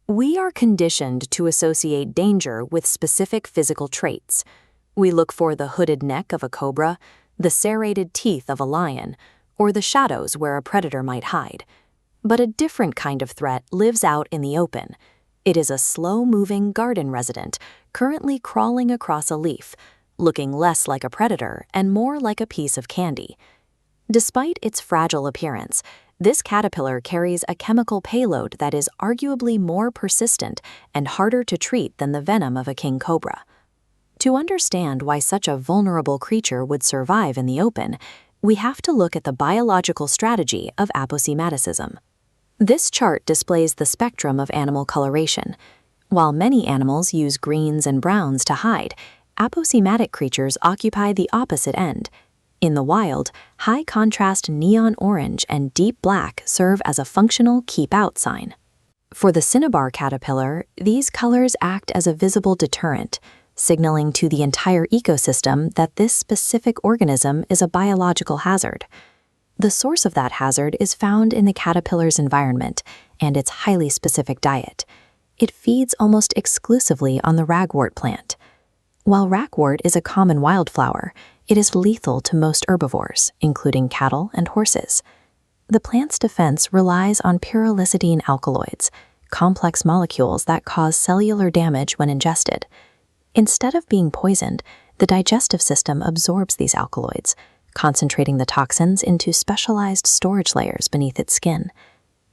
We are conditioned to associate danger with specific physical traits. We look for the hooded neck of a cobra, the serrated teeth of a lion, or the shadows where a predator might hide. But a different kind of threat lives out in the open. It is a slow-moving garden resident, currently crawling across a leaf, looking less like a predator and more like a piece of candy. Despite its fragile appearance, this caterpillar carries a chemical payload that is arguably more persistent and harder to treat than the venom of a king cobra. To understand why such a vulnerable creature would survive in the open, we have to look at the biological strategy of aposematicism. This chart displays the spectrum of animal coloration. While many animals use greens and browns to hide, aposematic creatures occupy the opposite end. In the wild, high-contrast neon orange and deep black serve as a functional keep-out sign. For the Cinnabar caterpillar, these colors act as a visible deterrent, signaling to the entire ecosystem that this specific organism is a biological hazard. The source of that hazard is found in the caterpillar's environment and its highly specific diet. It feeds almost exclusively on the ragwort plant. While ragwort is a common wildflower, it is lethal to most herbivores, including cattle and horses. The plant's defense relies on pyrrolizidine alkaloids, complex molecules that cause cellular damage when ingested. Instead of being poisoned, the digestive system absorbs these alkaloids, concentrating the toxins into specialized storage layers beneath its skin.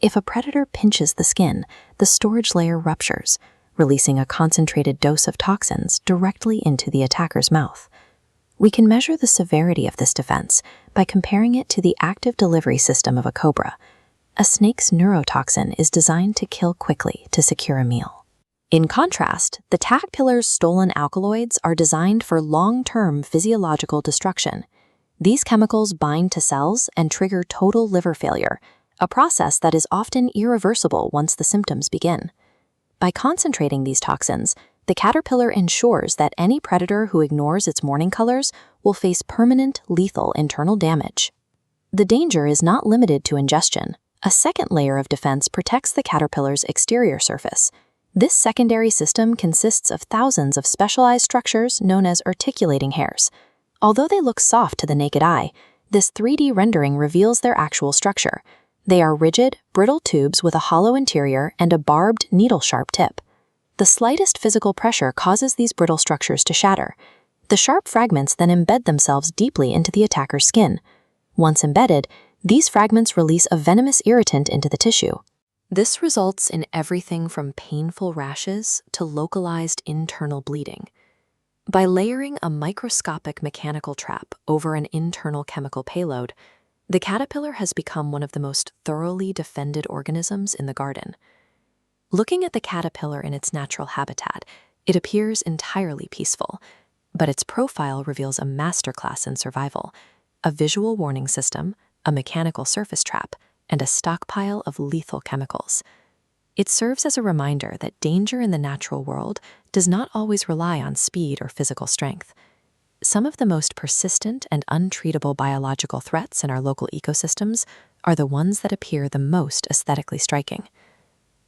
If a predator pinches the skin, the storage layer ruptures, releasing a concentrated dose of toxins directly into the attacker's mouth. We can measure the severity of this defense by comparing it to the active delivery system of a cobra. A snake's neurotoxin is designed to kill quickly to secure a meal. In contrast, the caterpillar's stolen alkaloids are designed for long-term physiological destruction. These chemicals bind to cells and trigger total liver failure, a process that is often irreversible once the symptoms begin. By concentrating these toxins, the caterpillar ensures that any predator who ignores its morning colors will face permanent, lethal internal damage. The danger is not limited to ingestion. A second layer of defense protects the caterpillar's exterior surface. This secondary system consists of thousands of specialized structures known as urticating hairs. Although they look soft to the naked eye, this 3D rendering reveals their actual structure. They are rigid, brittle tubes with a hollow interior and a barbed, needle-sharp tip. The slightest physical pressure causes these brittle structures to shatter. The sharp fragments then embed themselves deeply into the attacker's skin. Once embedded, these fragments release a venomous irritant into the tissue. This results in everything from painful rashes to localized internal bleeding. By layering a microscopic mechanical trap over an internal chemical payload, the caterpillar has become one of the most thoroughly defended organisms in the garden. Looking at the caterpillar in its natural habitat, it appears entirely peaceful, but its profile reveals a masterclass in survival, a visual warning system, a mechanical surface trap, and a stockpile of lethal chemicals. It serves as a reminder that danger in the natural world does not always rely on speed or physical strength. Some of the most persistent and untreatable biological threats in our local ecosystems are the ones that appear the most aesthetically striking.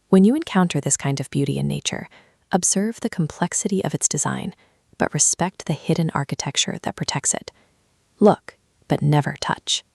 When you encounter this kind of beauty in nature, observe the complexity of its design, but respect the hidden architecture that protects it. Look, but never touch.